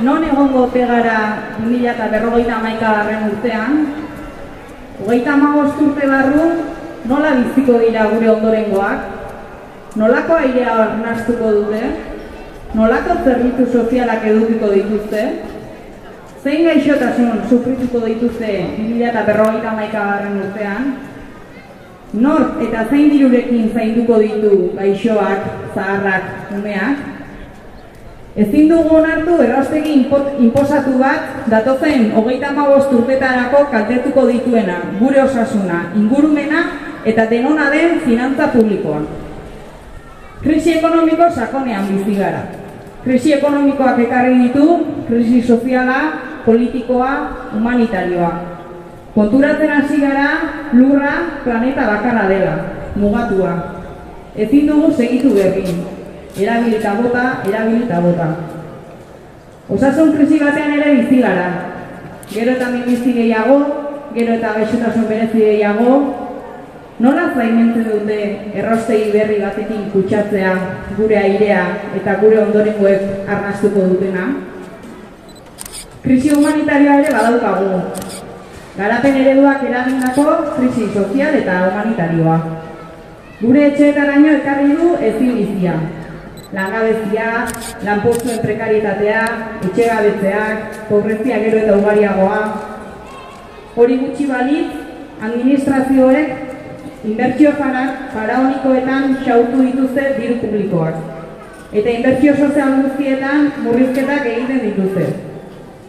non egongo ote gara 2051. Urtean, 35 urte barru nola biziko dira gure ondorengoak, nolako airea arnastuko dute, nolako zerbitzu sozialak edukiko dituzte, zein gaixotasun sufrituko dituzte 2051. Urtean, nor eta zein dirurekin zainduko ditu gaixoak, zaharrak, umeak. Ezin dugu onartu erraustegi inposatu bat datozen 35 urtetarako kaltetuko dituena, gure osasuna, ingurumena eta denona den finantza publikoa. Krisi ekonomiko sakonean bizi gara. Krisi ekonomikoak ekarri ditu, krisi soziala, politikoa, humanitarioa. Konturatzen hasi gara, lurra planeta bakarra dela, mugatua. Ezin dugu segitu berrin. Erabilita bota. Osasun krisi batean ere bizi gara. Gero eta minbizi gehiago, gero eta gaixotasun berezi gehiago. Nola zaimentzen dute erraustegi berri batekin kutsatzea gure airea eta gure ondorengoek arnastuko dutena? Krisi humanitarioa ere badaukagu. Garapen ereduak eragindako krisi sozial eta humanitarioa. Gure etxeetaraino ekarri du ezin bizia. Langabezia, lanpostuen prekarietatea, etxegabetzeak, pobrezia gero eta ugariagoa. Hori gutxi balitz, administrazioek inbertsio faraonikoetan xautu dituzte diru publikoak. Eta inbertsio sozial guztietan murrizketak egiten dituzte.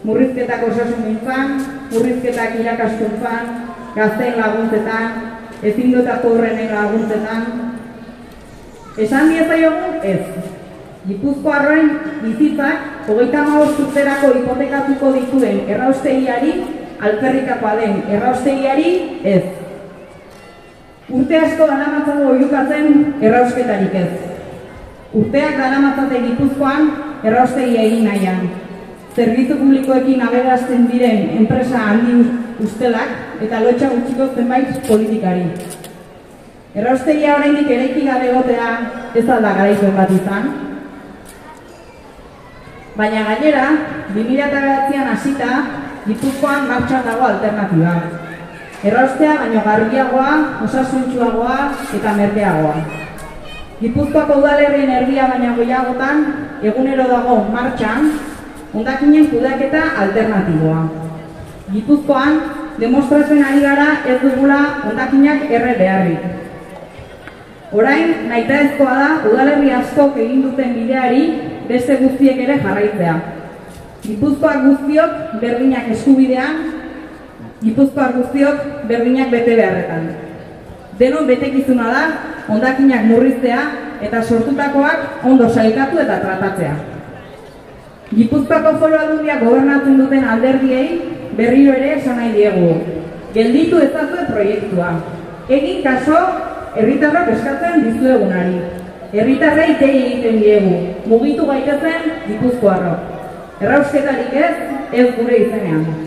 Murrizketak osasungintzan, murrizketak irakaskuntzan, gazteen laguntzetan, ezindota pobrenen laguntzetan. Esan diezaiogu ez. Gipuzkoarren bizitzak 35 urterako hipotekatuko dituen erraustegiari, alferrikakoa den erraustegiari ez. Urte asko daramatzago oihukatzen errausketarik ez. Urteak daramatzate Gipuzkoan erraustegia egin nahian. Zerbitzu publikoekin aberazten diren enpresa handi ustelak eta lotxa gutxiko zenbait politikari. Erraustegia oraindik eraiki gabe egotea ez alda garaipen bat izan. Baina gainera, 2009an hasita, Gipuzkoan martxan dago alternatiba. Erraustea baino garbiagoa, osasuntsuagoa eta merkeagoa. Gipuzkoako udalerrien erdia baina gehiagotan, egunero dago martxan, hondakinen kudeaketa alternatiboa. Gipuzkoan, demostratzen ari gara ez dugula hondakinak erre beharrik. Orain, nahitaezkoa da udalerri askok egin duten bideari beste guztiek ere jarraitzea. Gipuzkoak guztiok berdinak eskubidean, Gipuzkoak guztiok berdinak bete beharretan. Denon betekizuna da hondakinak murriztea eta sortutakoak ondo sailkatu eta tratatzea. Gipuzkoako Foru Aldundia gobernatzen duten alderdiei berriro ere esan nahi diegu. Gelditu ezazue proiektua. Egin kaso herritarrok eskatzen dizuegunari. Herritarrei dei egiten diegu. Mugitu gaitezen Gipuzkoarrok. Errausketarik ez gure izenean.